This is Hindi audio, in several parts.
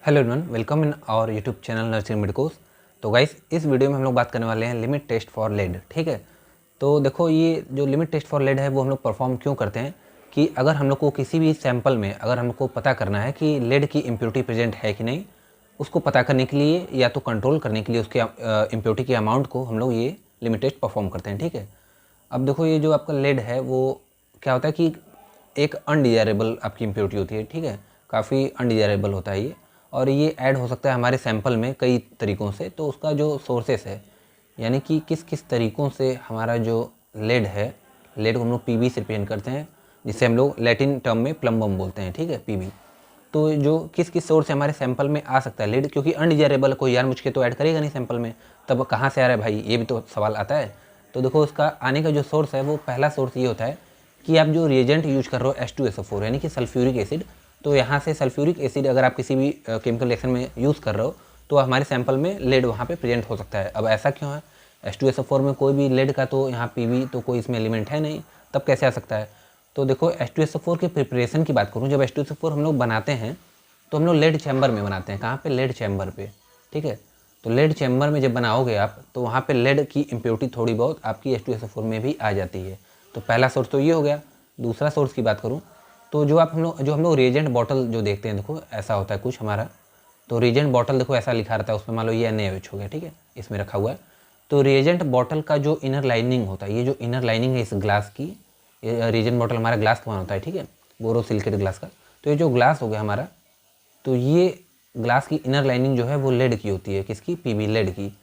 Hello everyone, welcome in our YouTube channel nursing medicos. तो गाइस, इस वीडियो में हम लोग बात करने वाले हैं लिमिट टेस्ट फॉर लेड। ठीक है, तो देखो ये जो लिमिट टेस्ट फॉर लेड है वो हम लोग परफॉर्म क्यों करते हैं कि अगर हम लोग को किसी भी सैंपल में अगर हमको पता करना है कि लेड की इम्प्योरिटी प्रेजेंट है कि नहीं, उसको पता करने के लिए या तो कंट्रोल करने के लिए उसके इम्प्योरिटी के अमाउंट को हम लोग ये लिमिट टेस्ट परफॉर्म करते हैं। ठीक है, अब देखो ये जो आपका लेड है वो क्या होता है कि एक अनडिजायरेबल आपकी इम्प्योरिटी होती है। ठीक है, काफ़ी अनडिजायरेबल होता है ये, और ये ऐड हो सकता है हमारे सैंपल में कई तरीक़ों से। तो उसका जो सोर्सेस है, यानी कि किस किस तरीक़ों से हमारा जो लेड है, लेड को हम लोग पीबी से रिप्रेजेंट करते हैं, जिसे हम लोग लैटिन टर्म में प्लम्बम बोलते हैं। ठीक है, पीबी। तो जो किस किस सोर्स से हमारे सैंपल में आ सकता है लेड, क्योंकि अनडिजायरेबल कोई यार मुझके तो ऐड करेगा नहीं सैंपल में, तब कहाँ से आ रहा है भाई, ये भी तो सवाल आता है। तो देखो उसका आने का जो सोर्स है वो पहला सोर्स ये होता है कि आप जो रिएजेंट यूज कर रहे हो H2SO4 यानी कि सल्फ्यूरिक एसिड। तो यहाँ से सल्फ्यूरिक एसिड अगर आप किसी भी केमिकल रिएक्शन में यूज़ कर रहे हो तो हमारे सैंपल में लेड वहाँ पे प्रेजेंट हो सकता है। अब ऐसा क्यों है, H2SO4 में कोई भी लेड का तो यहाँ पीबी तो कोई इसमें एलिमेंट है नहीं, तब कैसे आ सकता है। तो देखो H2SO4 के प्रिपरेशन की बात करूँ, जब H2SO4 हम लोग बनाते हैं तो हम लोग लेड चैम्बर में बनाते हैं। कहाँ पे, लेड चैम्बर पे। ठीक है, तो लेड चैम्बर में जब बनाओगे आप तो वहाँ पे लेड की इम्प्योरिटी थोड़ी बहुत आपकी H2SO4 में भी आ जाती है। तो पहला सोर्स तो ये हो गया। दूसरा सोर्स की बात करूँ तो जो हम लोग रिएजेंट बॉटल जो देखते हैं, देखो ऐसा होता है कुछ हमारा। तो रिएजेंट बॉटल देखो ऐसा लिखा रहता है उसमें, मान लो ये NaOH हो गया। ठीक है, इसमें रखा हुआ है। तो रिएजेंट बॉटल का जो इनर लाइनिंग होता है, ये जो इनर लाइनिंग है इस ग्लास की, रिएजेंट बॉटल हमारा ग्लास का बना होता है। ठीक है, बोरोसिलिकेट ग्लास का। तो ये जो ग्लास हो गया हमारा, तो ये ग्लास की इनर लाइनिंग जो है वो लेड की होती है। किसकी, पीबी, लेड की।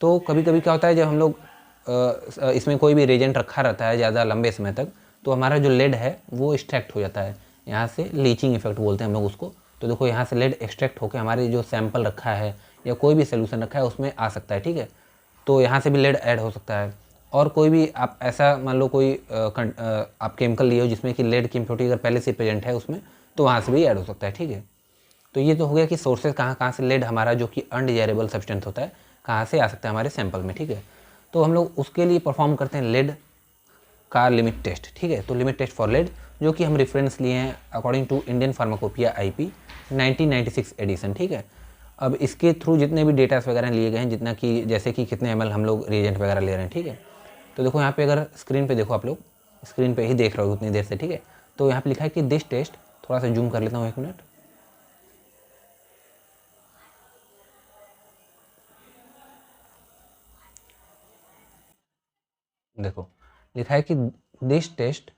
तो कभी कभी क्या होता है, जब हम लोग इसमें कोई भी रेजेंट रखा रहता है ज़्यादा लंबे समय तक, तो हमारा जो लेड है वो एक्सट्रैक्ट हो जाता है। यहाँ से लीचिंग इफेक्ट बोलते हैं हम लोग उसको। तो देखो यहाँ से लेड एक्सट्रैक्ट होकर हमारे जो सैंपल रखा है या कोई भी सोल्यूशन रखा है उसमें आ सकता है। ठीक है, तो यहाँ से भी लेड ऐड हो सकता है। और कोई भी आप ऐसा मान लो कोई आप केमिकल लिए हो जिसमें कि लेड की इम्प्योरिटी अगर पहले से प्रेजेंट है उसमें, तो वहाँ से भी ऐड हो सकता है। ठीक है, तो ये तो हो गया कि सोर्सेज कहाँ कहाँ से लेड हमारा जो कि अनडिजायरेबल सब्सटेंस होता है कहाँ से आ सकता है हमारे सैंपल में। ठीक है, तो हम लोग उसके लिए परफॉर्म करते हैं लेड का लिमिट टेस्ट। ठीक है, तो लिमिट टेस्ट फॉर लेड जो कि हम रेफरेंस लिए हैं according to Indian pharmacopoeia IP 1996 edition. ठीक है, अब इसके थ्रू जितने भी डेटास वगैरह लिए गए हैं, जितना कि जैसे कि कितने ml हम लोग रिएजेंट वगैरह ले रहे हैं। ठीक है, तो देखो यहाँ पे अगर स्क्रीन पे देखो, आप लोग स्क्रीन पे ही देख रहे हो उतनी देर से। ठीक है, तो यहाँ पे लिखा है कि दिस टेस्ट, थोड़ा सा जूम कर लेता हूँ, 1 मिनट। देखो लिखा है कि this test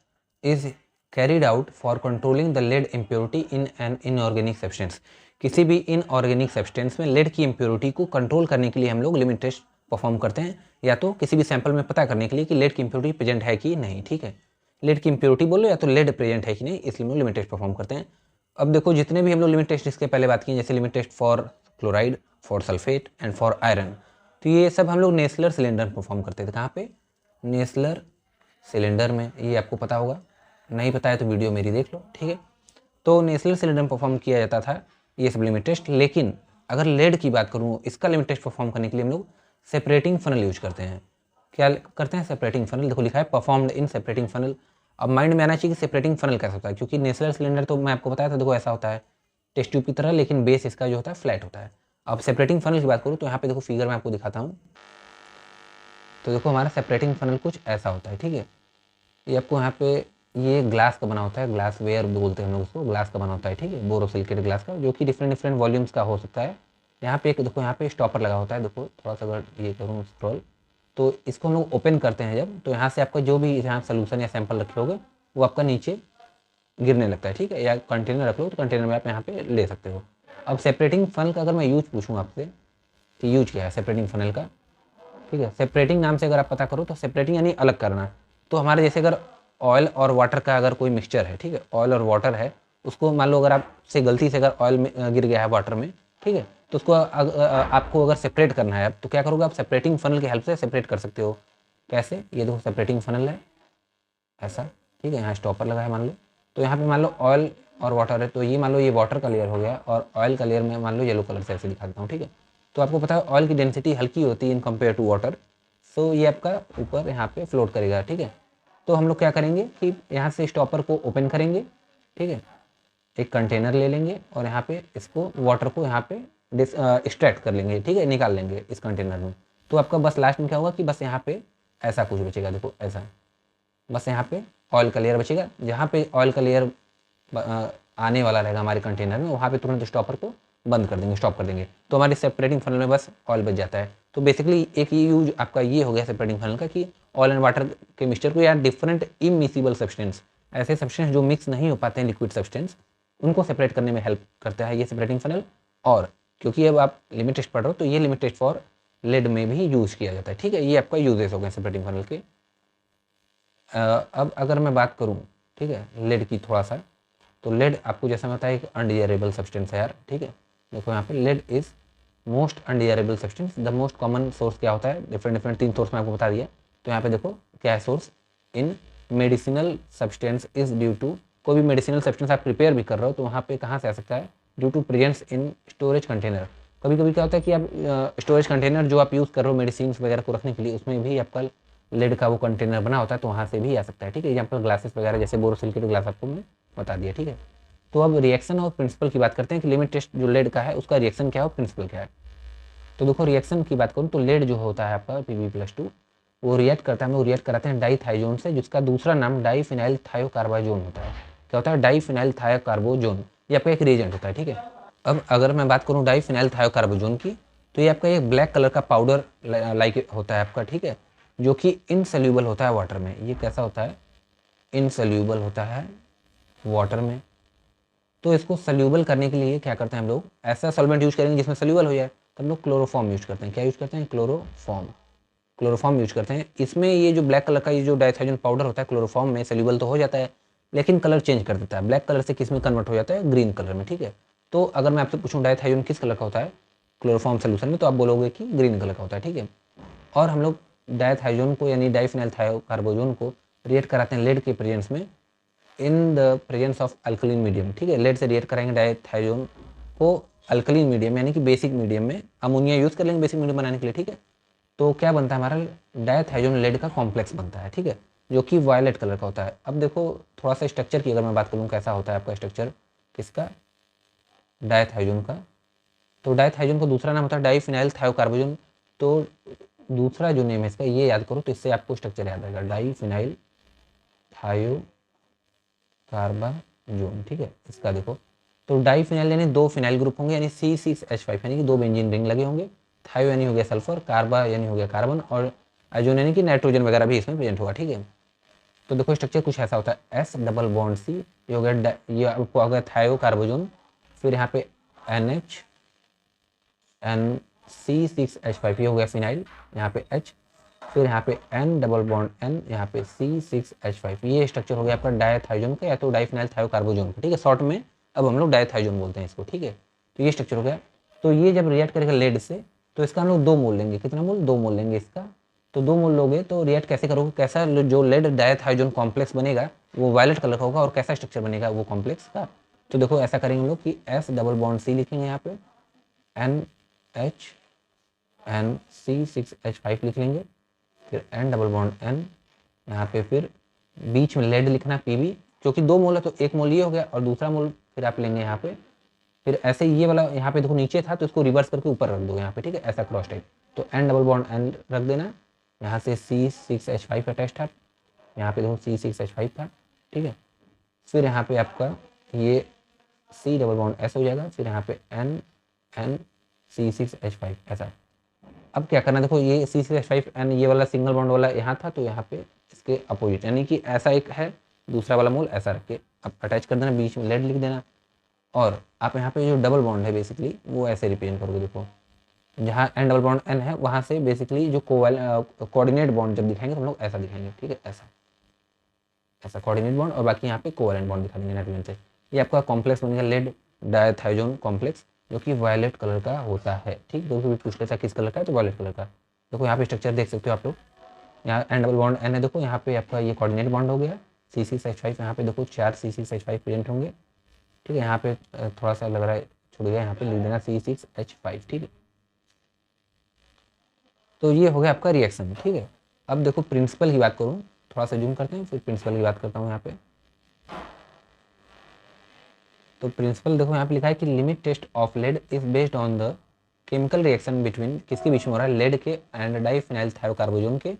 is carried out for controlling the lead impurity in an inorganic substance. किसी भी इनऑर्गेनिक सब्सटेंस में लेड की इम्प्योरिटी को कंट्रोल करने के लिए हम लोग लिमिट टेस्ट परफॉर्म करते हैं, या तो किसी भी सैंपल में पता करने के लिए कि लेड की इम्प्योरिटी प्रेजेंट है कि नहीं। ठीक है, लेड की इम्प्योरिटी बोलो या तो लेड प्रेजेंट है कि नहीं, इसलिए हम लोग लिमिट टेस्ट परफॉर्म करते हैं। अब देखो जितने भी हम लोग लिमिट टेस्ट इसके पहले बात की, जैसे limit test for chloride, for sulphate and for iron, तो ये सब हम लोग नेस्लर सिलेंडर परफॉर्म करते थे। कहाँ पे, नेस्लर सिलेंडर में। ये आपको पता होगा, नहीं पता है तो वीडियो मेरी देख लो। ठीक है, तो नेस्लर सिलेंडर में परफॉर्म किया जाता था ये सब लिमिट टेस्ट। लेकिन अगर लेड की बात करूँ, इसका लिमिट टेस्ट परफॉर्म करने के लिए हम लोग सेपरेटिंग फनल यूज करते हैं। क्या करते हैं, सेपरेटिंग फनल। देखो लिखा है परफॉर्म्ड इन सेपरेटिंग फनल। अब माइंड में आना चाहिए कि सेपरेटिंग फनल कैसा होता है, क्योंकि नेस्लर सिलेंडर तो मैं आपको बताया था, देखो ऐसा होता है टेस्ट ट्यूब की तरह, लेकिन बेस इसका जो होता है फ्लैट होता है। अब सेपरेटिंग फनल की बात करूँ तो यहाँ पे देखो फिगर में आपको दिखाता हूँ। तो देखो हमारा सेपरेटिंग फनल कुछ ऐसा होता है। ठीक है, ये आपको यहाँ पे, ये ग्लास का बना होता है, ग्लास वेयर बोलते हैं हम लोग उसको, ग्लास का बना होता है। ठीक है, बोरोसिलिकेट ग्लास का, जो कि डिफरेंट डिफरेंट वॉल्यूम्स का हो सकता है। यहाँ पे एक देखो, यहाँ पे स्टॉपर लगा होता है। देखो थोड़ा सा अगर ये करूँ स्क्रॉल, तो इसको हम लोग ओपन करते हैं जब, तो यहाँ से आपका जो भी यहाँ सोल्यूशन या सैंपल रखे होगे वो आपका नीचे गिरने लगता है। ठीक है, या कंटेनर रख लो तो कंटेनर में आप यहाँ पे ले सकते हो। अब सेपरेटिंग फनल का अगर मैं यूज पूछूँ आपसे कि यूज क्या है सेपरेटिंग फनल का, ठीक है, सेपरेटिंग नाम से अगर आप पता करो तो सेपरेटिंग यानी अलग करना। तो हमारे जैसे अगर ऑयल और वाटर का अगर कोई मिक्सचर है, ठीक है, ऑयल और वाटर है, उसको मान लो अगर आपसे गलती से अगर ऑयल में गिर गया है वाटर में, ठीक है, तो उसको आपको अगर सेपरेट करना है तो क्या करोगे आप, सेपरेटिंग फनल की हेल्प से सेपरेट कर सकते हो। कैसे, ये देखो सेपरेटिंग फनल है ऐसा। ठीक है, यहाँ स्टॉपर लगा है मान लो, तो यहाँ पे मान लो ऑयल और वाटर है, तो ये मान लो ये वाटर का लेयर हो गया, और ऑयल का लेयर में मान लो येलो कलर से ऐसे दिखा देता हूँ। ठीक है, तो आपको पता है ऑयल की डेंसिटी हल्की होती है इन कंपेयर टू वाटर, सो ये आपका ऊपर यहाँ पे फ्लोट करेगा। ठीक है, तो हम लोग क्या करेंगे कि यहाँ से स्टॉपर को ओपन करेंगे। ठीक है, एक कंटेनर ले लेंगे और यहाँ पे इसको वाटर को यहाँ पे एक्सट्रैक्ट कर लेंगे, ठीक है, निकाल लेंगे इस कंटेनर में। तो आपका बस लास्ट में क्या होगा कि बस यहाँ पे ऐसा कुछ बचेगा, देखो ऐसा, बस यहाँ पे ऑयल का लेयर बचेगा। जहाँ पे ऑयल का लेयर आने वाला रहेगा हमारे कंटेनर में, वहाँ पे तुरंत स्टॉपर को बंद कर देंगे, स्टॉप कर देंगे, तो हमारे सेपरेटिंग फनल में बस ऑयल बच जाता है। तो बेसिकली एक ये यूज आपका ये हो गया सेपरेटिंग फनल का कि ऑयल एंड वाटर के मिक्सचर को या डिफरेंट इमिसिबल सब्सटेंस, ऐसे सब्सटेंस जो मिक्स नहीं हो पाते हैं लिक्विड सब्सटेंस, उनको सेपरेट करने में हेल्प करता है ये सेपरेटिंग फनल। और क्योंकि अब आप लिमिट टेस्ट पढ़ रहे हो तो ये लिमिट टेस्ट फॉर लेड में भी यूज किया जाता है, ठीक है। ये आपका यूजेस हो गए सेपरेटिंग फनल के। अब अगर मैं बात करूँ, ठीक है, लेड की थोड़ा सा, तो लेड आपको जैसा मैं बताया एक अनडिजायरेबल सब्सटेंस है यार, ठीक है। देखो यहाँ पे lead is most undesirable substance. The most common source क्या होता है, डिफरेंट 3 सोर्स में आपको बता दिया। तो यहाँ पे देखो क्या है source, in medicinal substance is due to, कोई भी मेडिसिनल सब्सटेंस आप प्रिपेयर भी कर रहे हो तो वहाँ पे कहाँ से आ सकता है, due to presence in storage container. कभी कभी क्या होता है कि आप स्टोरेज कंटेनर जो आप यूज़ कर रहे हो मेडिसिन वगैरह को रखने के लिए, उसमें भी आपका लेड का वो कंटेनर बना होता है, तो वहाँ से भी आ सकता है, ठीक है। यहाँ पर ग्लासेस वगैरह जैसे बोरोसिलिकेट ग्लास आपको मैं बता दिया, ठीक है। तो अब रिएक्शन और प्रिंसिपल की बात करते हैं कि लिमिट टेस्ट जो लेड का है उसका रिएक्शन क्या है और प्रिंसिपल क्या है। तो देखो रिएक्शन की बात करूँ तो लेड जो होता है आपका Pb+2 वो रिएक्ट करता है, हम लोग रिएक्ट कराते हैं डाईथाइजोन से, जिसका दूसरा नाम डाईफिनाइल थायोकार्बाजोन होता है। क्या होता है, डाईफिनाइल थायोकार्बाजोन, ये आपका एक रिएजेंट होता है, ठीक है। अब अगर मैं बात करूँ डाईफिनाइल थायोकार्बाजोन की, तो ये आपका एक ब्लैक कलर का पाउडर लाइक होता है आपका, ठीक है, जो कि इनसोल्यूबल होता है वाटर में। ये कैसा होता है, इनसोल्यूबल होता है वाटर में। तो इसको सोल्यूबल करने के लिए क्या करते हैं हम लोग, ऐसा सॉल्वेंट यूज करेंगे जिसमें सोल्यूबल हो जाए, तो हम लोग क्लोरोफॉर्म यूज करते हैं। क्या यूज करते हैं, क्लोरोफॉर्म यूज करते हैं। इसमें ये जो ब्लैक कलर का ये जो डाइथाइजन पाउडर होता है क्लोरोफॉर्म में सोल्यूबल तो हो जाता है, लेकिन कलर चेंज कर देता है, ब्लैक कलर से किस में कन्वर्ट हो जाता है, ग्रीन कलर में, ठीक है। तो अगर मैं आपसे पूछूं डाइथाइजन किस कलर का होता है क्लोरोफॉर्म सोल्यूशन में, तो आप बोलोगे कि ग्रीन कलर का होता है, ठीक है। और हम लोग डाइथाइजोन को यानी डाइफिनाइल थायोकार्बाजोन को रिएक्ट कराते हैं लेड के प्रेजेंस में, in the presence of alkaline medium, ठीक है। लेड से रिएक्ट कराएंगे डाइथाइजोन को अल्कलीन मीडियम यानी कि बेसिक मीडियम में, अमोनिया यूज़ कर लेंगे बेसिक मीडियम बनाने के लिए, ठीक है। तो क्या बनता है हमारा डाइथाइजोन लेड का कॉम्प्लेक्स बनता है, ठीक है, जो कि वायलेट कलर का होता है। अब देखो थोड़ा सा स्ट्रक्चर की अगर मैं बात करूँ कैसा होता है आपका स्ट्रक्चर किसका, डाइथाइजोन का। तो डाइथाइजोन का दूसरा नाम होता है डाईफिनाइल थायोकार्बाजोन। तो दूसरा जो नेम है इसका ये याद करो, तो इससे आपको स्ट्रक्चर याद आएगा, डाईफिनाइल थायो कार्बाजोन, ठीक है। इसका देखो तो डाईफिनाइल यानी 2 फिनाइल ग्रुप होंगे यानी C6H5 यानी कि 2 बेंजीन रिंग लगे होंगे, थायो यानी हो गया सल्फर, कार्बा यानी हो गया कार्बन, और आइजोन यानी कि नाइट्रोजन वगैरह भी इसमें प्रेजेंट होगा, ठीक है। तो देखो स्ट्रक्चर कुछ ऐसा होता है, S डबल बॉन्ड C, ये हो गया ये आपको हो गया थायो कार्बाजोन, फिर यहाँ पे NH C6H5 ये हो गया फिनाइल, यहाँ पे H, फिर यहाँ पे N डबल बॉन्ड N, यहाँ पे C6H5, ये स्ट्रक्चर हो गया आपका डायथाइजोन का या तो डाइफिनाइल थायोकार्बाजोन का, ठीक है। शॉर्ट में अब हम लोग डायथाइजोन बोलते हैं इसको, ठीक है। तो ये स्ट्रक्चर हो गया। तो ये जब रिएक्ट करेगा लेड से तो इसका हम लोग 2 मोल लेंगे, कितना मोल, 2 मोल लेंगे इसका। तो 2 मोल लोगे तो रिएक्ट कैसे करोगे, कैसा जो लेड डायथाइजोन कॉम्प्लेक्स बनेगा वो वायलेट कलर का होगा, और कैसा स्ट्रक्चर बनेगा वो कॉम्प्लेक्स का। तो देखो ऐसा करेंगे हम लोग कि S डबल बॉन्ड C लिखेंगे, यहाँ पे NH एन C6H5 लिख लेंगे, फिर N डबल बॉन्ड N, यहाँ पे फिर बीच में लेड लिखना Pb, क्योंकि 2 मोल है तो 1 मोल ये हो गया और दूसरा मोल फिर आप लेंगे यहाँ पे, फिर ऐसे ये वाला यहाँ पे देखो नीचे था तो इसको रिवर्स करके ऊपर रख दो यहाँ पे, ठीक है, ऐसा क्रॉस टाइप। तो N डबल बॉन्ड N रख देना, यहाँ से C6H5 अटैच था, यहाँ पे देखो C6H5 था, ठीक है। फिर यहाँ पे आपका ये C डबल बॉन्ड S हो जाएगा, फिर यहाँ पे N C6H5 ऐसा। अब क्या करना, देखो ये C6H5N ये वाला सिंगल बॉन्ड वाला यहाँ था, तो यहाँ पे इसके अपोजिट यानी कि ऐसा एक है, दूसरा वाला मोल ऐसा रख के अब अटैच कर देना, बीच में लेड लिख देना। और आप यहाँ पे जो डबल बॉन्ड है बेसिकली वो ऐसे रिप्रेजेंट करोगे, देखो जहाँ N डबल बॉन्ड N है वहाँ से बेसिकली जो कोऑर्डिनेट बॉन्ड जब दिखाएंगे तो हम लोग ऐसा दिखाएंगे, ठीक है, ऐसा ऐसा कोऑर्डिनेट बॉन्ड, और बाकी यहाँ पे कोवैलेंट बॉन्ड दिखा देंगे नाइट्रोजन से। ये आपका कॉम्प्लेक्स बनेगा लेड डायथाइजोन कॉम्प्लेक्स, जो कि वायलेट कलर का होता है, ठीक। तो भी पूछ लेता है किस कलर का है, तो वायलेट कलर का। देखो यहाँ पे स्ट्रक्चर देख सकते हो आप लोग, यहाँ N डबल बॉन्ड N है, देखो यहाँ पे आपका ये कोऑर्डिनेट बॉन्ड हो गया C6H5, यहाँ पे देखो 4 C6H5 प्रेजेंट होंगे, ठीक है। यहाँ पे थोड़ा सा लग रहा है छूट गया, यहाँ पे लिख देना C6H5, ठीक है। तो ये हो गया आपका रिएक्शन, ठीक है। अब देखो प्रिंसिपल की बात करूँ, थोड़ा सा जूम करते हैं फिर प्रिंसिपल की बात करता हूँ यहाँ पे। तो प्रिंसिपल देखो यहाँ पे लिखा है कि limit test of lead is based on the chemical reaction between, किसके बीच में हो रहा है, लेड के एंड डाइफिनाइल थायोकार्बोजोन के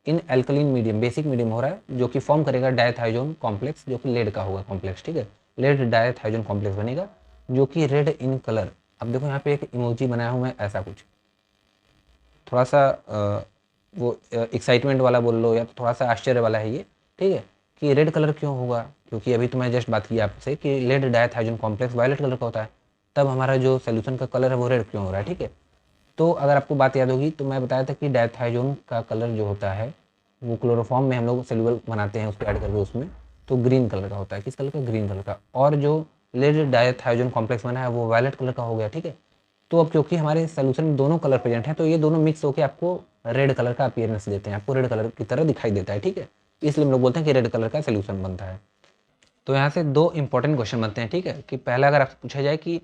इन एल्कलीन मीडियम, बेसिक मीडियम हो रहा है, जो कि फॉर्म करेगा डायथाइजोन कॉम्प्लेक्स, जो कि लेड का होगा कॉम्प्लेक्स, ठीक है। लेड डायथाइजोन कॉम्प्लेक्स बनेगा जो कि रेड इन कलर। अब देखो यहाँ पे एक इमोजी बनाया हूँ मैं, ऐसा कुछ थोड़ा सा वो एक्साइटमेंट वाला बोल लो या तो थोड़ा सा आश्चर्य वाला है ये, ठीक है, कि रेड कलर क्यों होगा, क्योंकि अभी तो मैं जस्ट बात की आपसे कि लेड डायथाइजोन कॉम्प्लेक्स वायलेट कलर का होता है, तब हमारा जो सोल्यूशन का कलर है वो रेड क्यों हो रहा है, ठीक है। तो अगर आपको बात याद होगी तो मैं बताया था कि डायथाइजोन का कलर जो होता है वो क्लोरोफॉर्म में हम लोग सेल्यूलर बनाते हैं उसको ऐड करके उसमें, तो ग्रीन कलर का होता है, किस कलर का, ग्रीन कलर का। और जो लेड डायथाइजोन कॉम्प्लेक्स बना है वो वायलेट कलर का हो गया, ठीक है। तो अब क्योंकि हमारे सोल्यूशन में दोनों कलर प्रेजेंट हैं तो ये दोनों मिक्स होकर आपको रेड कलर का अपीयरेंस देते हैं, आपको रेड कलर की तरह दिखाई देता है, ठीक है। इसलिए हम लोग बोलते हैं कि रेड कलर का सोल्यूशन बनता है। तो यहाँ से दो इंपॉर्टेंट क्वेश्चन बनते हैं, ठीक है, कि पहला अगर आपसे पूछा जाए कि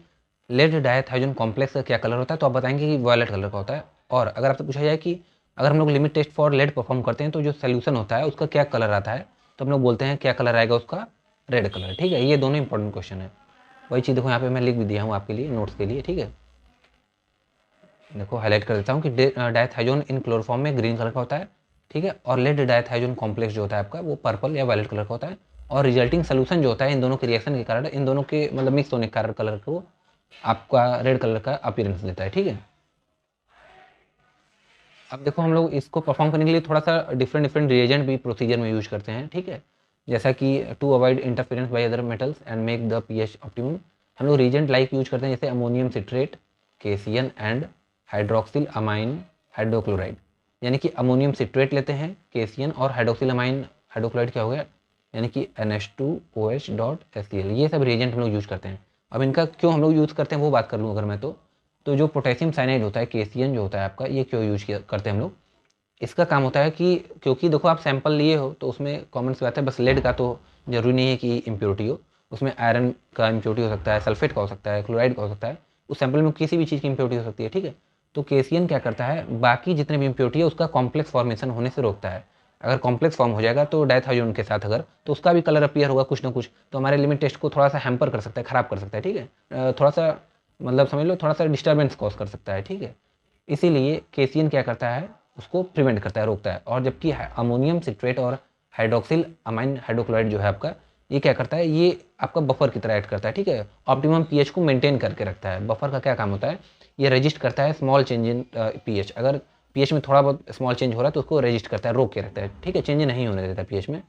लेड डायथाइजोन कॉम्प्लेक्स का क्या कलर होता है तो आप बताएंगे कि वायलेट कलर का होता है। और अगर आपसे पूछा जाए कि अगर हम लोग limit test for lead perform करते हैं तो जो सोल्यूशन होता है उसका क्या कलर आता है, तो हम लोग बोलते हैं क्या कलर आएगा उसका, रेड कलर, ठीक है। ये दोनों इंपॉर्टेंट क्वेश्चन है। वही चीज़ देखो यहाँ पे मैं लिख भी दिया हूँ आपके लिए नोट्स के लिए, ठीक है। देखो हाईलाइट कर देता हूँ कि डायथाइजोन इन क्लोरोफॉर्म में ग्रीन कलर का होता है, ठीक है, और लेड डायथाइजोन कॉम्प्लेक्स जो होता है आपका वो पर्पल या वायलेट कलर का होता है। और रिजल्टिंग सोल्यूशन जो होता है इन दोनों के रिएक्शन के कारण, इन दोनों के मतलब मिक्स होने के कारण कलर को आपका रेड कलर का अपीयरेंस देता है, ठीक है। अब देखो हम लोग इसको परफॉर्म करने के लिए थोड़ा सा डिफरेंट डिफरेंट रिएजेंट भी प्रोसीजर में यूज करते हैं, ठीक है। जैसा कि to avoid interference by other metals and make the pH optimum, हम लोग रिएजेंट लाइक यूज करते हैं जैसे ammonium citrate, KCN and hydroxyl amine hydrochloride. यानी कि अमोनियम सिट्रेट लेते हैं, केसीएन और हाइड्रोक्सिल अमाइन हाइड्रोक्लोराइड क्या हो गया, यानी कि NH2OH.HCl, ये सब रिएजेंट हम लोग यूज करते हैं। अब इनका क्यों हम लोग यूज़ करते हैं वो बात कर लूँ अगर मैं तो जो पोटेशियम साइनाइड होता है, केसीएन जो होता है आपका, ये क्यों यूज करते हैं हम लोग, इसका काम होता है कि क्योंकि देखो आप सैंपल लिए हो तो उसमें कॉमन सी बात है, बस लेड का तो जरूरी नहीं है कि इम्प्योरिटी हो, उसमें आयरन का इम्प्योरिटी हो सकता है, सल्फेट का हो सकता है, क्लोराइड का हो सकता है, उस सैंपल में किसी भी चीज़ की इम्प्योरिटी हो सकती है, ठीक है। तो केसीएन क्या करता है, बाकी जितने भी इम्प्योरिटी है उसका कॉम्प्लेक्स फॉर्मेशन होने से रोकता है। अगर कॉम्प्लेक्स फॉर्म हो जाएगा तो डायथाइजोन के साथ अगर, तो उसका भी कलर अपीयर होगा कुछ ना कुछ, तो हमारे लिमिट टेस्ट को थोड़ा सा हैम्पर कर सकता है, खराब कर सकता है, ठीक है, थोड़ा सा मतलब समझ लो थोड़ा सा डिस्टर्बेंस कॉज कर सकता है, ठीक है। इसीलिए केसीएन क्या करता है, उसको प्रिवेंट करता है, रोकता है। और जबकि अमोनियम सिट्रेट और हाइड्रोक्सिल अमाइन हाइड्रोक्लोराइड जो है आपका, ये क्या करता है, ये आपका बफर की तरह एक्ट करता है, ठीक है, ऑप्टिमम पीएच को मेंटेन करके रखता है। बफर का क्या काम होता है, ये रजिस्ट करता है स्मॉल चेंज इन पीएच, अगर पीएच में थोड़ा बहुत स्मॉल चेंज हो रहा है तो उसको रजिस्ट करता है, रोक के रखता है, ठीक है, चेंज नहीं होने देता पीएच में।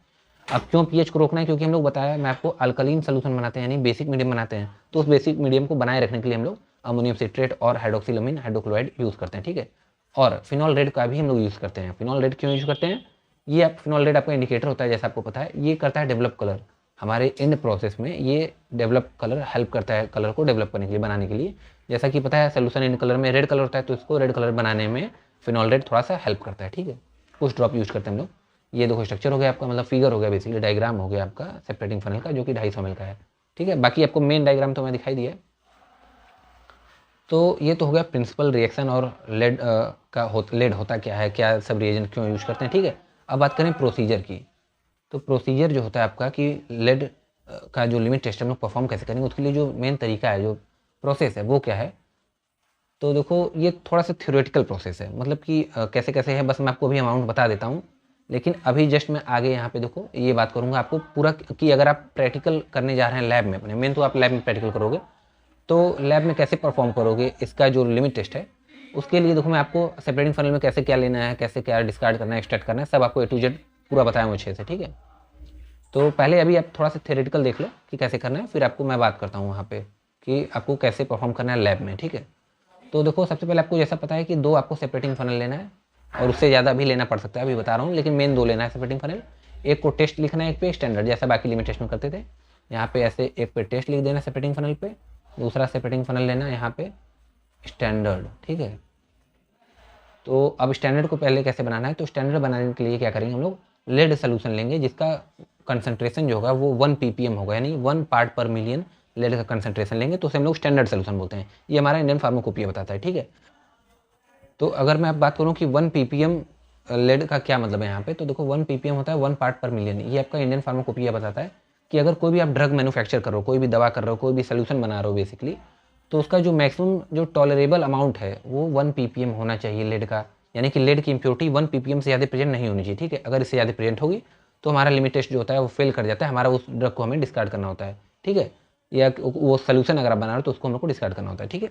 अब क्यों पीएच को रोकना है, क्योंकि हम लोग बताया मैं आपको अल्कलीन सोल्यूशन बनाते हैं यानी बेसिक मीडियम बनाते हैं, तो उस बेसिक मीडियम को बनाए रखने के लिए हम लोग अमोनियम सिट्रेट और हाइड्रोक्सिलअमीन हाइड्रोक्लोराइड यूज़ करते हैं, ठीक है। और फिनॉल रेड का भी हम लोग यूज़ करते हैं। फिनॉल रेड क्यों यूज़ करते हैं, ये आप फिनॉल रेड आपका इंडिकेटर होता है जैसा आपको पता है, ये करता है डेवलप कलर, हमारे एंड प्रोसेस में ये डेवलप कलर हेल्प करता है, कलर को डेवलप करने के लिए, बनाने के लिए। जैसा कि पता है सोल्यूशन इन कलर में रेड कलर होता है तो इसको रेड कलर बनाने में फिनॉल रेड थोड़ा सा हेल्प करता है, ठीक है। कुछ ड्रॉप यूज़ करते हैं हम लोग। ये देखो स्ट्रक्चर हो गया आपका, मतलब फिगर हो गया, बेसिकली डायग्राम हो गया आपका सेपरेटिंग फनल का, जो कि 250 ml का है, ठीक है। बाकी आपको मेन डायग्राम तो मैं दिखाई दिया। तो ये तो हो गया प्रिंसिपल रिएक्शन और लेड लेड होता क्या है, क्या सब रिएजेंट क्यों यूज करते हैं, ठीक है। अब बात करें प्रोसीजर की, तो प्रोसीजर जो होता है आपका कि लेड का जो लिमिट टेस्ट हम लोग परफॉर्म कैसे करेंगे, उसके लिए जो मेन तरीका है, जो प्रोसेस है वो क्या है। तो देखो ये थोड़ा सा थ्योरेटिकल प्रोसेस है, मतलब कि कैसे कैसे है, बस मैं आपको अभी अमाउंट बता देता हूँ। लेकिन अभी जस्ट मैं आगे यहाँ पे देखो ये बात करूँगा आपको पूरा, कि अगर आप प्रैक्टिकल करने जा रहे हैं लैब में अपने, मेन तो आप लैब में प्रैक्टिकल करोगे, तो लैब में कैसे परफॉर्म करोगे इसका जो लिमिट टेस्ट है, उसके लिए देखो मैं आपको सेपरेटिंग फनल में कैसे क्या लेना है, कैसे क्या डिस्कार्ड करना है, एक्सट्रैक्ट करना है, सब आपको A to Z पूरा बताया हूँ अच्छे से, ठीक है। तो पहले अभी आप थोड़ा सा थ्योरेटिकल देख लो कि कैसे करना है, फिर आपको मैं बात करता हूँ वहाँ पे कि आपको कैसे परफॉर्म करना है लैब में, ठीक है। तो देखो सबसे पहले आपको जैसा पता है कि 2 आपको सेपरेटिंग फनल लेना है, और उससे ज़्यादा भी लेना पड़ सकता है, अभी बता रहा हूँ, लेकिन मेन 2 लेना है सेपरेटिंग फनल। एक को टेस्ट लिखना है, एक पे स्टैंडर्ड, जैसा बाकी लिमिट टेस्ट में करते थे। यहाँ पे ऐसे एक पे टेस्ट लिख देना सेपरेटिंग फनल पे, दूसरा सेपरेटिंग फनल लेना यहाँ पे स्टैंडर्ड, ठीक है। तो अब स्टैंडर्ड को पहले कैसे बनाना है, तो स्टैंडर्ड बनाने के लिए क्या करेंगे हम लोग, लेड सोल्यूशन लेंगे जिसका कंसंट्रेशन जो होगा वो 1 ppm होगा, यानी 1 पार्ट पर मिलियन लेड का कंसंट्रेशन लेंगे, तो उसे हम लोग स्टैंडर्ड सोल्यूशन बोलते हैं। ये हमारा इंडियन फार्माकोपिया बताता है, ठीक है। तो अगर मैं अब बात करूँ कि 1 ppm लेड का क्या मतलब है यहाँ पे, तो देखो 1 ppm होता है 1 पार्ट पर मिलियन, ये आपका इंडियन फार्माकोपिया बताता है कि अगर कोई भी आप ड्रग मैन्युफैक्चर कर रहे हो, कोई भी दवा कर रहे हो, कोई भी सोल्यूशन बना रहे हो बेसिकली, तो उसका जो मैक्सिमम जो टॉलरेबल अमाउंट है वो 1 ppm होना चाहिए लेड का। यानी कि लेड की इम्प्योरिटी 1 ppm से ज़्यादा प्रेजेंट नहीं होनी चाहिए, ठीक है। अगर इससे ज़्यादा प्रेजेंट होगी तो हमारा लिमिट टेस्ट जो होता है वो फेल कर जाता है, हमारा उस ड्रग को हमें डिस्कार्ड करना होता है, ठीक है। या वो सोल्यूशन अगर आप बना रहे हो तो उसको हम लोग को डिस्कार्ड करना होता है, ठीक है।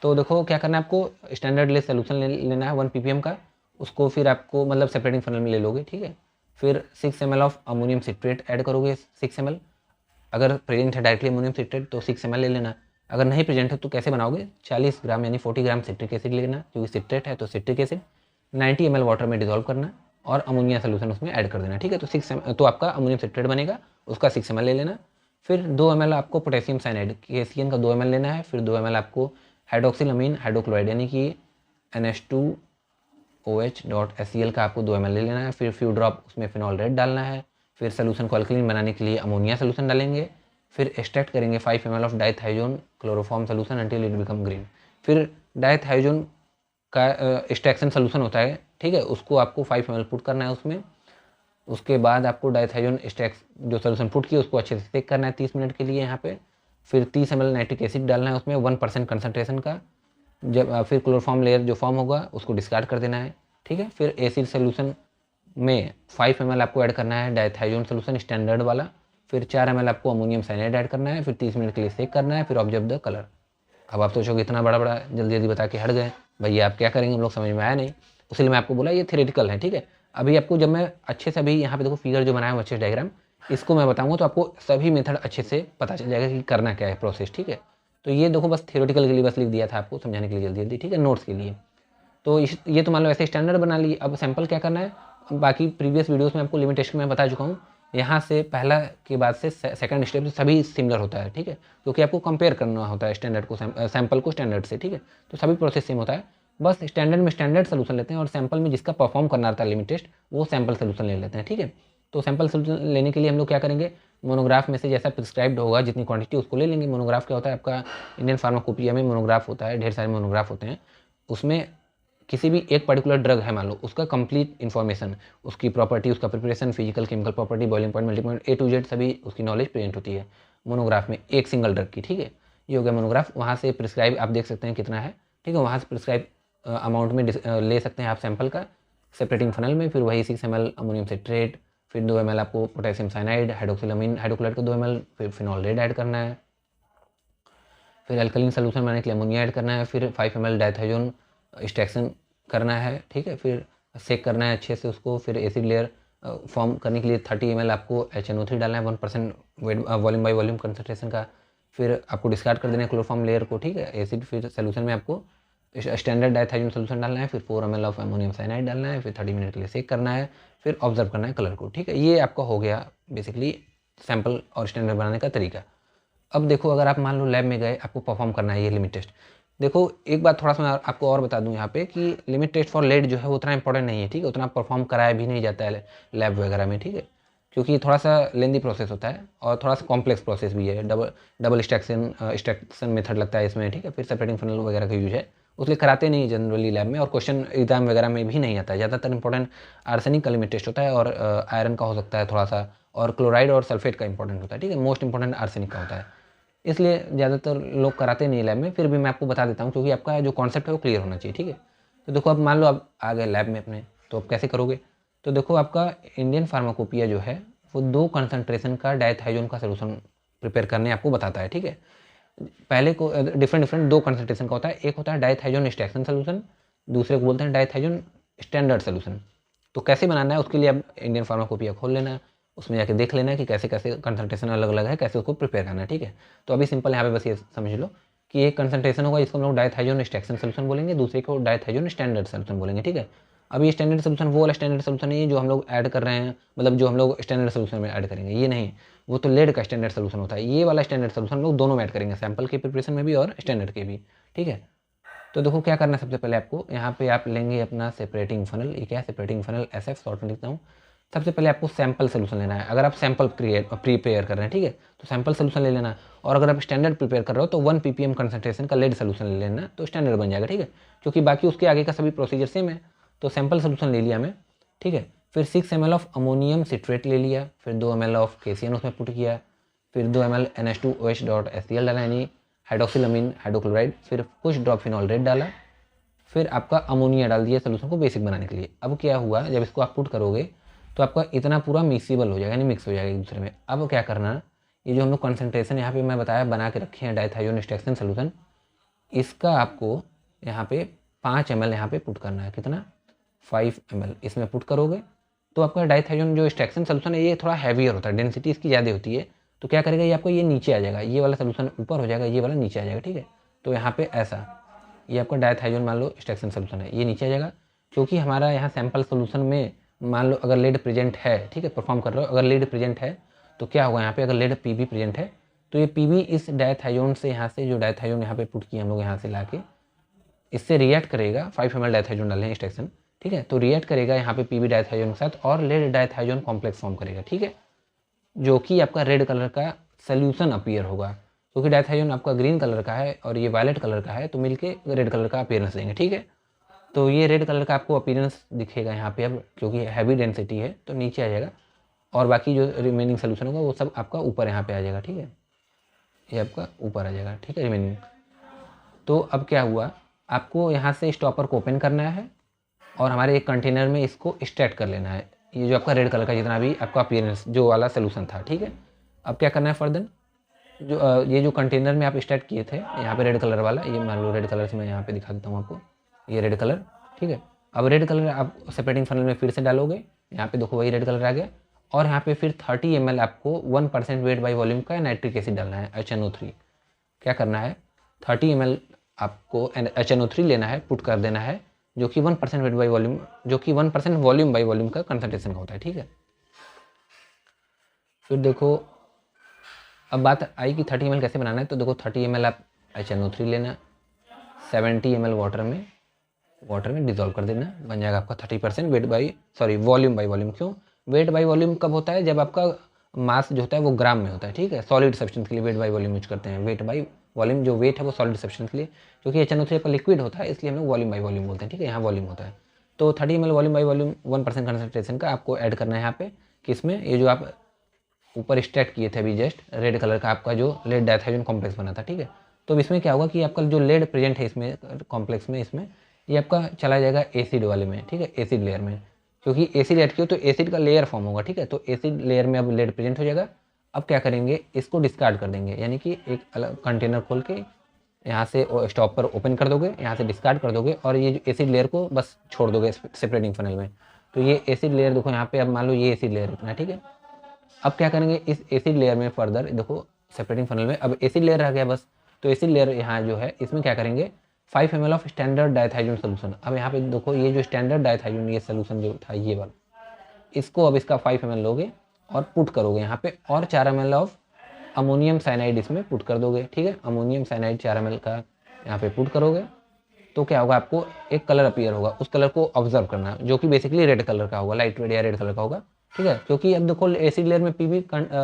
तो देखो क्या करना है आपको, स्टैंडर्ड लेस सोल्यूशन लेना है 1 ppm का, उसको फिर आपको मतलब सेपरेटिंग फनल में ले लोगे, ठीक है। फिर 6 ml of ammonium citrate add करोगे, 6 ml। अगर प्रेजेंट है डायरेक्टली अमोनियम सिट्रेट तो 6 ml ले लेना। अगर नहीं प्रेजेंट है तो कैसे बनाओगे, 40 ग्राम यानी 40 ग्राम सिट्रिक एसिड लेना, क्योंकि सिट्रेट है तो सिट्रिक एसिड 90 ml वाटर में डिजोल्व करना और अमोनिया सोल्यूशन उसमें ऐड कर देना, ठीक है। तो 6 ml तो आपका अमोनियम सिट्रेट बनेगा, उसका 6 ml ले लेना। फिर 2 ml आपको पोटेशियम साइनाइड KCN का 2 ml लेना है। फिर 2 ml आपको हाइड्रोक्सिलअमीन हाइड्रोक्लोराइड यानी कि NH2OH.HCl का आपको 2 ml ले लेना है। फिर फ्यू ड्रॉप उसमें फिनॉल रेड डालना है। फिर सोल्यूशन को अल्कलीन बनाने के लिए अमोनिया सोल्यूशन डालेंगे। फिर एक्सट्रैक्ट करेंगे 5 ml of dithizone chloroform solution until it become green. फिर डाइथाइजोन का एक्सट्रैक्शन सोल्यूशन होता है, ठीक है, उसको आपको 5 ml पुट करना है उसमें। उसके बाद आपको डाइथाइजोन एक्सट्रैक्ट जो सोल्यूशन पुट किया उसको अच्छे से सेक करना है 30 मिनट के लिए यहाँ पे। फिर 30 ml नाइट्रिक एसिड डालना है उसमें 1% कंसनट्रेशन का। जब फिर क्लोरोफॉर्म लेयर जो फॉर्म होगा उसको डिस्कार्ड कर देना है, ठीक है। फिर एसिड सोल्यूशन में 5 ml आपको ऐड करना है डाइथाइजोन सोल्यूशन स्टैंडर्ड वाला। फिर 4 ml आपको अमोनियम साइनाइड ऐड करना है। फिर 30 मिनट के लिए सेक करना है। फिर ऑब्जर्व द कलर। अब आप सोचोगे इतना बड़ा बड़ा जल्दी जल्दी बता के हट गए भैया, आप क्या करेंगे, हम लोग समझ में आया नहीं, इसलिए मैं आपको बोला ये थ्योरेटिकल है, ठीक है। अभी आपको जब मैं अच्छे से अभी यहाँ पे देखो फिगर जो बनाया हुआ अच्छे डायग्राम, इसको मैं बताऊँगा तो आपको सभी मेथड अच्छे से पता चल जाएगा कि करना क्या है प्रोसेस, ठीक है। तो ये देखो बस थ्योरेटिकल के लिए बस लिख दिया था आपको समझाने के लिए जल्दी जल्दी, ठीक है, नोट्स के लिए। तो ये तो मान लो ऐसे स्टैंडर्ड बना ली। अब सैंपल क्या करना है, बाकी प्रीवियस वीडियोस में आपको लिमिट टेस्ट में बता चुका हूँ। यहाँ से पहला के बाद से सेकंड स्टेप सभी सिमिलर होता है, ठीक है, क्योंकि आपको कंपेयर करना होता है स्टैंडर्ड को सैंपल को स्टैंडर्ड से, ठीक है। तो सभी प्रोसेस सेम होता है, बस स्टैंडर्ड में स्टैंडर्ड सोल्यूशन लेते हैं और सैंपल में जिसका परफॉर्म करना रहता है लिमिट टेस्ट वो सैंपल सोल्यूशन ले लेते हैं, ठीक है। तो सैंपल सोल्यूशन लेने के लिए हम लोग क्या करेंगे, मोनोग्राफ में से जैसा प्रिस्क्राइब्ड होगा जितनी क्वांटिटी उसको ले लेंगे। मोनोग्राफ क्या होता है, आपका इंडियन फार्माकोपिया में मोनोग्राफ होता है, ढेर सारे मोनोग्राफ होते हैं। उसमें किसी भी एक पर्टिकुलर ड्रग है मान लो, उसका कंप्लीट इन्फॉर्मेशन, उसकी प्रॉपर्टी, उसका preparation, physical chemical property, boiling point, melting point, A to Z सभी उसकी नॉलेज प्रेजेंट होती है मोनोग्राफ में एक सिंगल ड्रग की, ठीक है। ये हो गया मोनोग्राफ। वहाँ से प्रिस्क्राइब आप देख सकते हैं कितना है, ठीक है। वहाँ से प्रिस्क्राइब अमाउंट में ले सकते हैं आप सैंपल का सेपरेटिंग फनल में। फिर वही 6 ml अमोनियम सिट्रेट, फिर 2 ml आपको पोटेशियम साइनाइड हाइड्रोक्सिलअमीन हाइड्रोक्लोराइड का 2 ml, फिर फिनॉल रेड ऐड करना है। फिर अल्कलीन सोल्यूशन बनाने के लिए अमोनिया ऐड करना है। फिर 5 ml डाइथाइजोन एक्सट्रैक्शन करना है, ठीक है। फिर सेक करना है अच्छे से उसको। फिर एसिड लेयर फॉर्म करने के लिए 30 ml आपको HNO3 डालना है 1% वॉल्यूम बाई वॉल्यूम कंसनट्रेशन का। फिर आपको डिस्कार्ड कर देना है क्लोरोफॉर्म लेयर को, ठीक है, एसिड। फिर सोल्यूशन में आपको स्टैंडर्ड डाइथाइजोन सोल्यूशन डालना है। फिर 4 ml ऑफ अमोनियम साइनाइड डालना है। फिर 30 मिनट के लिए सेक करना है। फिर ऑब्जर्व करना है कलर को, ठीक है। ये आपका हो गया बेसिकली सैंपल और स्टैंडर्ड बनाने का तरीका। अब देखो अगर आप मान लो लैब में गए, आपको परफॉर्म करना है ये लिमिट टेस्ट। देखो एक बात थोड़ा सा मैं आपको और बता दूं यहाँ पे कि लिमिट टेस्ट फॉर लेड जो है वो उतना इंपॉर्टेंट नहीं है, ठीक है, उतना परफॉर्म कराया भी नहीं जाता है लैब वगैरह में, ठीक है, क्योंकि थोड़ा सा लेंदी प्रोसेस होता है और थोड़ा सा कॉम्प्लेक्स प्रोसेस भी है। डबल एक्सट्रैक्शन मेथड लगता है इसमें, ठीक है। फिर सेपरेटिंग फनल वगैरह का यूज है, उसलिए कराते नहीं जनरली लैब में, और क्वेश्चन एग्जाम वगैरह में भी नहीं आता है। ज़्यादातर इंपॉर्टेंट आर्सेनिक का लिमिट टेस्ट होता है और आयरन का हो सकता है थोड़ा सा, और क्लोराइड और सल्फेट का इंपॉर्टेंट होता है, ठीक है। मोस्ट इंपॉर्टेंट आर्सेनिक का होता है, इसलिए ज़्यादातर लोग कराते नहीं लैब में। फिर भी मैं आपको बता देता हूँ क्योंकि आपका जो कॉन्सेप्ट है वो क्लियर होना चाहिए, ठीक है। तो देखो अब मान लो आप आ गए लैब में अपने, तो आप कैसे करोगे, तो देखो आपका इंडियन फार्माकोपिया जो है वो 2 कंसनट्रेशन का डाइथाइजोन का सोल्यूशन प्रिपेयर करने आपको बताता है, ठीक है। पहले को डिफरेंट 2 कंसनट्रेशन का होता है, एक होता है डाइथाइजोन एक्सट्रैक्शन सोल्यूशन, दूसरे को बोलते हैं डाइथाइजोन स्टैंडर्ड सोल्यूशन। तो कैसे बनाना है उसके लिए आप इंडियन फार्माकोपिया खोल लेना, उसमें जाके देख लेना कि कैसे कैसे कंसंट्रेशन अलग अलग है, कैसे उसको प्रिपेयर करना है, ठीक है। तो अभी सिंपल यहाँ पे बस ये समझ लो कि एक कंसंट्रेशन होगा इसको हम लोग डाइथाइजोन एक्सट्रैक्शन सोल्यूशन बोलेंगे, दूसरे को डाइथाइजोन स्टैंडर्ड सोल्यूशन बोलेंगे, ठीक है। अब ये स्टैंडर्ड सोल्यूशन वो वाला स्टैंडर्ड सोल्यूशन नहीं है जो हम लोग ऐड कर रहे हैं, मतलब जो हम लोग स्टैंडर्ड सोल्यूशन में ऐड करेंगे, ये नहीं, वो तो लेड का स्टैंडर्ड सोल्यूशन होता है। ये वाला स्टैंडर्ड सोल्यूशन हम लोग दोनों में ऐड करेंगे, सैंपल के प्रिपरेशन में भी और स्टैंडर्ड के भी, ठीक है। तो देखो क्या करना है, सबसे पहले आपको यहाँ पे आप लेंगे अपना सेपरेटिंग फनल, ये क्या है सेपरेटिंग फनल SF शॉर्ट में लिखता हूँ। सबसे पहले आपको सैंपल सोल्यूशन लेना है। अगर आप सैंपल प्रिपेयर कर रहे हैं, ठीक है, तो सैंपल सोल्यूशन ले लेना। और अगर आप स्टैंडर्ड प्रिपेयर कर रहे हो तो 1 ppm कंसंट्रेशन का लेड सोल्यूशन ले लेना, तो स्टैंडर्ड बन जाएगा, ठीक है, क्योंकि बाकी उसके आगे का सभी प्रोसीजर सेम है। तो सैंपल सोल्यूशन ले लिया मैं, ठीक है। फिर 6 ml ऑफ अमोनियम सिट्रेट ले लिया, फिर 2 ml ऑफ KCN उसमें पुट किया, फिर 2 ml NH2OH.HCl डाला यानी हाइड्रोक्सिलमीन हाइड्रोक्लोराइड, फिर कुछ ड्रॉप फिनॉल रेड डाला, फिर आपका अमोनिया डाल दिया सोल्यूशन को बेसिक बनाने के लिए। अब क्या हुआ, जब इसको आप पुट करोगे तो आपका इतना पूरा मिक्सिबल हो जाएगा यानी मिक्स हो जाएगा एक दूसरे में। अब क्या करना, ये जो हम लोग कंसनट्रेशन यहाँ पे मैं बताया बना के रखे हैं डाइथायोन एक्सट्रैक्शन सोल्यूशन, इसका आपको यहाँ पे 5 ml यहाँ पे पुट करना है। कितना, 5 ml इसमें पुट करोगे तो आपका डाइथायोन जो एक्सट्रैक्शन सोल्यूशन है ये थोड़ा हैवियर होता है, डेंसिटी इसकी ज़्यादा होती है। तो क्या करेगा ये आपको ये नीचे आ जाएगा, ये वाला सोल्यूशन ऊपर हो जाएगा, ये वाला नीचे आ जाएगा। ठीक है, तो यहाँ पे ऐसा ये आपका डाइथायोन मान लो एक्सट्रैक्शन सोल्यूशन है, ये नीचे आ जाएगा। क्योंकि हमारा यहाँ सैंपल सोल्यूशन में मान लो अगर लेड प्रेजेंट है, ठीक है, परफॉर्म कर रहे हो, अगर लेड प्रेजेंट है तो क्या होगा यहाँ पे, अगर लेड PB प्रेजेंट है तो ये PB इस डाइथायोन से, यहाँ से जो डाइथायोन यहाँ पे पुट किया हम लोग यहाँ से ला के इससे रिएक्ट करेगा। 5 ml डाइथायोन डालें एक्सट्रैक्शन, ठीक है, तो रिएक्ट करेगा यहाँ पे PB डाइथायोन के साथ और लेड डाइथायोन कॉम्प्लेक्स फॉर्म करेगा। ठीक है, जो कि आपका रेड कलर का सोल्यूशन अपीयर होगा, क्योंकि डाइथायोन आपका ग्रीन कलर का है और ये वायलेट कलर का है, तो मिलके रेड कलर का अपीयरेंस देंगे। ठीक है, तो ये रेड कलर का आपको अपीयरेंस दिखेगा यहाँ पे अब, क्योंकि हैवी डेंसिटी है तो नीचे आ जाएगा और बाकी जो रिमेनिंग सोल्यूशन होगा वो सब आपका ऊपर यहाँ पे आ जाएगा। ठीक है, ये आपका ऊपर आ जाएगा। ठीक है, रिमेनिंग। तो अब क्या हुआ, आपको यहाँ से स्टॉपर को ओपन करना है और हमारे एक कंटेनर में इसको एक्सट्रैक्ट कर लेना है, ये जो आपका रेड कलर का जितना भी आपका अपीयरेंस जो वाला सोल्यूशन था। ठीक है, अब क्या करना है फर्दर, जो ये जो कंटेनर में आप एक्सट्रैक्ट किए थे यहाँ पे रेड कलर वाला, ये मान लो रेड कलर से मैं यहाँ पे दिखा देता हूँ आपको, ये रेड कलर। ठीक है, अब रेड कलर आप सेपरेटिंग फनल में फिर से डालोगे, यहाँ पे देखो वही रेड कलर आ गया और यहाँ पे फिर 30 ml आपको 1% वेट बाई वॉल्यूम का नाइट्रिक एसिड डालना है, HNO3। क्या करना है, 30 ml आपको HNO3 लेना है, पुट कर देना है, जो कि 1% वेट बाई वॉल्यूम, जो कि 1% वॉल्यूम बाई वॉल्यूम का कंसंट्रेशन का होता है। ठीक है, फिर देखो अब बात आई कि 30 ml कैसे बनाना है, तो देखो 30 ml आप HNO3 लेना, 70 ml वाटर में डिजोल्व कर देना, बन जाएगा आपका 30% weight by volume by volume. क्यों वेट बाई वॉल्यूम कब होता है, जब आपका मास जो होता है वो ग्राम में होता है। ठीक है, सॉलिड सब्सटेंस के लिए वेट बाई वॉल्यूम यूज करते हैं, वेट बाई वॉल्यूम जो वेट है वो सॉलिड सब्सटेंस के लिए, क्योंकि HNO3 आपका लिक्विड होता है इसलिए हम लोग वॉल्यूम बाई वॉल्यूम बोलते हैं। ठीक है, यहाँ वॉल्यूम होता है, तो 30 ml volume by volume 1% concentration का आपको ऐड करना है यहाँ पे, किसमें, ये जो आप ऊपर एक्सट्रैक्ट किए थे अभी जस्ट रेड कलर का आपका जो लेड डाइथायोन कॉम्प्लेक्स बना था। ठीक है, तो इसमें क्या होगा कि आपका जो लेड प्रेजेंट है इसमें कॉम्प्लेक्स में, इसमें ये आपका चला जाएगा एसिड वाले में। ठीक है, एसिड लेयर में, क्योंकि एसिड ऐड किया तो एसिड का लेयर फॉर्म होगा। ठीक है, तो एसिड लेयर में अब लेड प्रेजेंट हो जाएगा। अब क्या करेंगे, इसको डिस्कार्ड कर देंगे, यानी कि एक अलग कंटेनर खोल के यहाँ से स्टॉपर ओपन कर दोगे, यहाँ से डिस्कार्ड कर दोगे और ये जो एसिड लेयर को बस छोड़ दोगे सेपरेटिंग फनल में। तो ये एसिड लेयर देखो यहाँ पे, अब मान लो ये एसिड लेयर इतना। ठीक है, अब क्या करेंगे, इस एसिड लेयर में फर्दर देखो सेपरेटिंग फनल में अब एसिड लेयर रह गया बस, तो एसिड लेयर यहाँ जो है इसमें क्या करेंगे, 5 ml ऑफ स्टैंडर्ड डाइथायोन सोल्यूशन। अब यहाँ पे देखो ये जो स्टैंडर्ड डाइथायोन ये सोल्यूशन जो था ये वाला, इसको अब इसका 5 ml लोगे और पुट करोगे यहाँ पे, और 4 ml ऑफ अमोनियम साइनाइड इसमें पुट कर दोगे। ठीक है, अमोनियम साइनाइड 4 ml का यहाँ पे पुट करोगे तो क्या होगा, आपको एक कलर अपीयर होगा, उस कलर को ऑब्जर्व करना, जो कि बेसिकली रेड कलर का होगा, लाइट रेड या रेड कलर का होगा। ठीक है, क्योंकि अब देखो एसिड लेयर में PB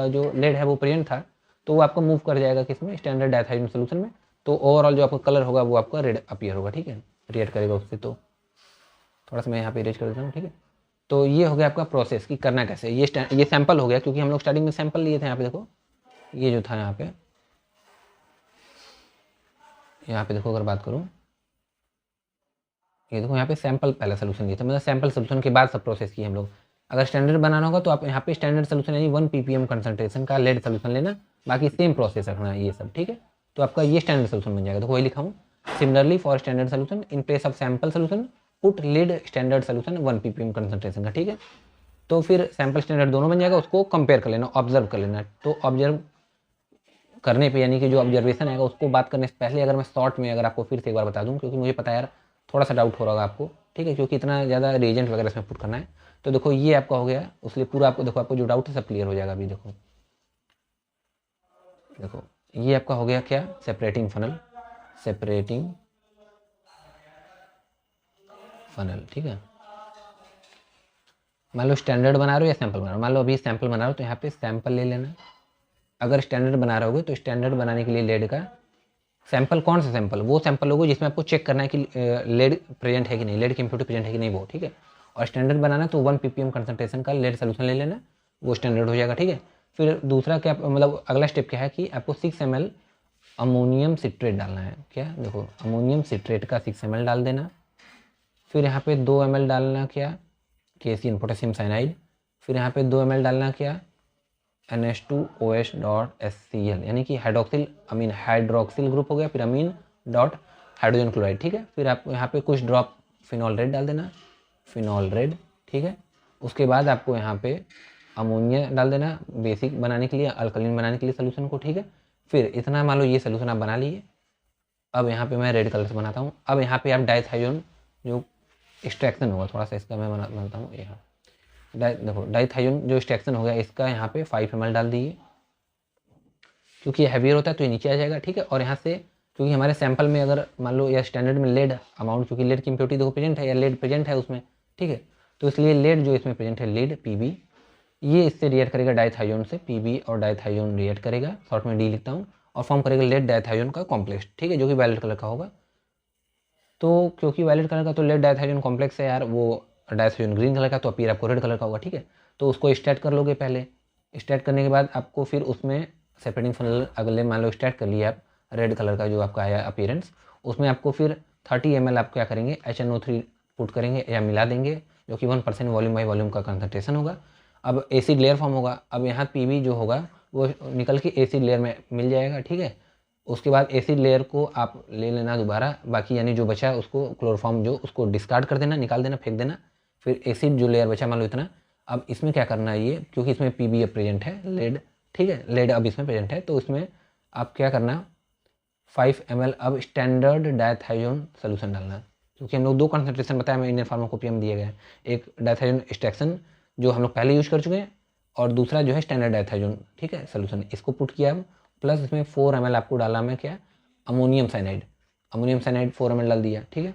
जो लेड है वो प्रेजेंट था, तो वो आपको मूव कर जाएगा किसमें, स्टैंडर्ड डाइथायोन सोल्यूशन में, तो ओवरऑल जो आपका कलर होगा वो आपका रेड अपीयर होगा। ठीक है, रिएक्ट करेगा उससे। तो थोड़ा सा मैं यहाँ पे इरेज कर देता हूँ। ठीक है, तो ये हो गया आपका प्रोसेस कि करना कैसे। ये सैंपल हो गया, क्योंकि हम लोग स्टार्टिंग में सैंपल लिए थे। यहाँ पे देखो ये जो था यहाँ पे देखो अगर बात करूँ, ये देखो यहाँ पे सैंपल पहला सोल्यूशन दिया था, मतलब सैंपल सोल्यूशन के बाद सब प्रोसेस किए हम लोग। अगर स्टैंडर्ड बनाना होगा तो आप यहाँ पे स्टैंडर्ड सोल्यूशन यानी 1 ppm कंसंट्रेशन का लेड सोल्यूशन लेना, बाकी सेम प्रोसेस रखना है ये सब। ठीक है, तो आपका ये स्टैंडर्ड सोल्यूशन बन जाएगा। देखो वही लिखा हूँ, similarly for standard solution in place of sample solution put lead standard solution 1 ppm concentration का। ठीक है, तो फिर सैंपल स्टैंडर्ड दोनों बन जाएगा, उसको कंपेयर कर लेना, ऑब्जर्व कर लेना। तो ऑब्जर्व करने पे यानी कि जो ऑब्जर्वेशन आएगा उसको बात करने से पहले अगर मैं शॉर्ट में अगर आपको फिर से एक बार बता दूं, क्योंकि मुझे पता है यार थोड़ा सा डाउट हो रहा होगा आपको। ठीक है, क्योंकि इतना ज़्यादा रिएजेंट वगैरह इसमें पुट करना है। तो देखो ये आपका हो गया, उसलिए पूरा आपको देखो, आपको जो डाउट है सब क्लियर हो जाएगा अभी। देखो ये आपका हो गया क्या, सेपरेटिंग फनल। ठीक है, मान लो स्टैंडर्ड बना रहे हो या सैंपल बना रहे हो, मान लो अभी सैंपल बना रहे हो तो यहाँ पे सैंपल ले लेना। अगर स्टैंडर्ड बना रहे होगे तो स्टैंडर्ड बनाने के लिए लेड का सैंपल, कौन सा सैंपल, वो सैंपल लोगे जिसमें आपको चेक करना है कि लेड प्रेजेंट है कि नहीं, लेड की इम्प्योरिटी प्रेजेंट है कि नहीं वो। ठीक है, और स्टैंडर्ड बनाना तो 1 ppm कंसनट्रेशन का लेड सोल्यूशन ले लेना, वो स्टैंडर्ड हो जाएगा, ठीक है। फिर दूसरा क्या मतलब अगला स्टेप क्या है कि आपको 6 ml अमोनियम सिट्रेट डालना है। क्या देखो अमोनियम सिट्रेट का 6 ml डाल देना। फिर यहाँ पे 2 ml डालना क्या KCN पोटेशियम साइनाइड। फिर यहाँ पे 2 ml डालना क्या NH2OH.HCl यानी कि हाइड्रोक्सिल अमीन हाइड्रोक्सिल ग्रुप हो गया, फिर अमीन डॉट हाइड्रोजन क्लोराइड, ठीक है। फिर आप यहाँ पे कुछ ड्रॉप फिनॉल रेड डाल देना, फिनॉल रेड, ठीक है। उसके बाद आपको यहाँ पे अमोनिया डाल देना बेसिक बनाने के लिए, अल्कलीन बनाने के लिए सोल्यूशन को, ठीक है। फिर इतना मान लो ये सोल्यूशन आप बना लिए। अब यहाँ पे मैं रेड कलर से बनाता हूँ। अब यहाँ पे आप डाइथाइजोन जो एक्सट्रैक्शन होगा, थोड़ा सा इसका मैं बनाता हूँ, यहाँ देखो डाइथाइजोन जो एक्सट्रैक्शन हो गया इसका यहाँ पे 5 ml डाल दीजिए, क्योंकि ये हैवियर होता है तो ये नीचे आ जाएगा, ठीक है। और यहाँ से क्योंकि हमारे सैंपल में अगर मान लो या स्टैंडर्ड में लेड अमाउंट, क्योंकि लेड की इम्प्योरिटी देखो प्रेजेंट है या लेड प्रेजेंट है उसमें, ठीक है। तो इसलिए लेड जो इसमें प्रेजेंट है लेड PB, ये इससे रिएक्ट करेगा डाइथाइजोन से, PB और डाइथाइजोन रिएक्ट करेगा, शॉर्ट में D लिखता हूँ, और फॉर्म करेगा लेड डाइथाइजोन का कॉम्प्लेक्स, ठीक है, जो कि वायलेट कलर का होगा। तो क्योंकि वायलेट कलर का तो लेड डाइथाइजोन कॉम्प्लेक्स है यार, वो डाइथाइजोन ग्रीन कलर का, तो अपीयर आपको रेड कलर का होगा, ठीक है। तो उसको स्टार्ट कर लोगे पहले। स्टार्ट करने के बाद आपको फिर उसमें सेपरेटिंग फनल अगले मान लो स्टार्ट कर लिया आप, रेड कलर का जो आपका आया अपीयरेंस, उसमें आपको फिर 30 ml आप क्या करेंगे HNO3 पुट करेंगे या मिला देंगे, जो कि 1% वॉल्यूम बाई वॉल्यूम का कंसनट्रेशन होगा। अब एसिड लेयर फॉर्म होगा। अब यहाँ PB जो होगा वो निकल के एसिड लेयर में मिल जाएगा, ठीक है। उसके बाद एसिड लेयर को आप ले लेना दोबारा, बाकी यानी जो बचा है उसको क्लोरोफॉर्म जो उसको डिस्कार्ड कर देना, निकाल देना, फेंक देना। फिर एसिड जो लेयर बचा मान लो इतना, अब इसमें क्या करना है ये, क्योंकि इसमें PB अब प्रेजेंट है लेड, ठीक है, लेड अब इसमें प्रेजेंट है, तो इसमें आप क्या करना 5 ml अब स्टैंडर्ड डाइथाइजोन सोल्यूशन डालना, क्योंकि हम लोग 2 कंसनट्रेशन बताया मैं इंडियन फार्माकोपिया में दिए गए हैं, एक डाइथाइजोन एक्सट्रैक्शन जो हम लोग पहले यूज कर चुके हैं, और दूसरा जो है स्टैंडर्ड डाइथाइजोन, ठीक है, सोल्यूशन, इसको पुट किया अब, प्लस इसमें 4 ml आपको डाला मैं क्या अमोनियम साइनाइड 4 ml डाल दिया, ठीक है।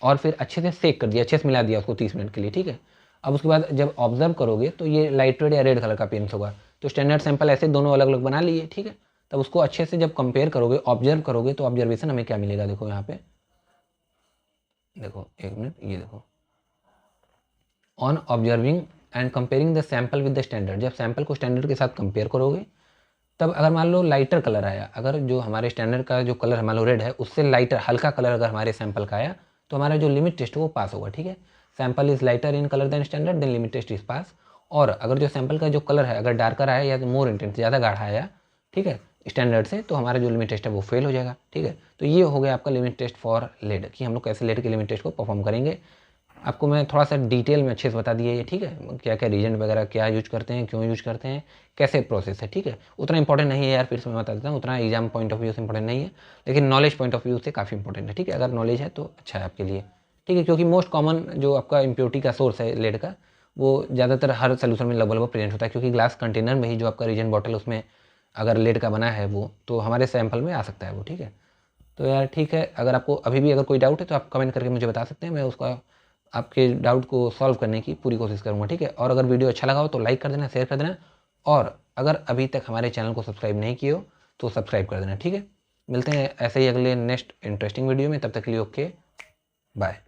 और फिर अच्छे से सेक कर दिया, अच्छे से मिला दिया उसको 30 मिनट के लिए, ठीक है। अब उसके बाद जब ऑब्जर्व करोगे तो ये लाइट रेड या रेड कलर का पेंस होगा, तो स्टैंडर्ड सैंपल ऐसे दोनों अलग अलग बना लिए, ठीक है। तब उसको अच्छे से जब कंपेयर करोगे, ऑब्जर्व करोगे, तो ऑब्जर्वेशन हमें क्या मिलेगा, देखो यहाँ पे, देखो एक मिनट, ये देखो, on observing and comparing the sample with the standard, जब सैंपल को स्टैंडर्ड के साथ कंपेयर करोगे, तब अगर मान लो लाइटर कलर आया, अगर जो हमारे स्टैंडर्ड का जो कलर मान लो रेड है, उससे लाइटर हल्का कलर अगर हमारे सैंपल का आया, तो हमारा जो लिमिट टेस्ट वो पास होगा, ठीक है। Sample is lighter in colour than standard then limit test is pass. और अगर जो सैंपल का जो कलर है अगर डार्कर आया या मोर इंटेंस ज़्यादा गाढ़ा आया, ठीक है, स्टैंडर्ड से, तो हमारा जो लिमिट टेस्ट है वो फेल हो जाएगा, ठीक है। तो ये हो गया आपका लिमिट टेस्ट फॉर लेड, कि हम लोग कैसे लेड के लिमिट टेस्ट को परफॉर्म करेंगे। आपको मैं थोड़ा सा डिटेल में अच्छे से बता दिया ये, ठीक है, क्या क्या रीजन वगैरह क्या यूज करते हैं, क्यों यूज करते हैं, कैसे प्रोसेस है, ठीक है। उतना इंपॉर्टेंट नहीं है यार, फिर से मैं बता देता हूँ, उतना एग्जाम पॉइंट ऑफ व्यू से इंपॉर्टेंट नहीं है, लेकिन नॉलेज पॉइंट ऑफ व्यू से काफ़ी इंपॉर्टेंट है, ठीक है। अगर नॉलेज है तो अच्छा है आपके लिए, ठीक है, क्योंकि मोस्ट कॉमन जो आपका इम्प्योरिटी का सोर्स है लेड का, वो ज़्यादातर हर सोल्यूशन में लगभग प्रेजेंट होता है, क्योंकि ग्लास कंटेनर में ही जो आपका रीजन बॉटल उसमें अगर लेड का बना है वो, तो हमारे सैंपल में आ सकता है वो, ठीक है। तो यार ठीक है, अगर आपको अभी भी अगर कोई डाउट है तो आप कमेंट करके मुझे बता सकते हैं, मैं उसका आपके डाउट को सॉल्व करने की पूरी कोशिश करूँगा, ठीक है। और अगर वीडियो अच्छा लगा हो तो लाइक कर देना, शेयर कर देना, और अगर अभी तक हमारे चैनल को सब्सक्राइब नहीं किए हो तो सब्सक्राइब कर देना, ठीक है। मिलते हैं ऐसे ही अगले नेक्स्ट इंटरेस्टिंग वीडियो में, तब तक के लिए ओके बाय।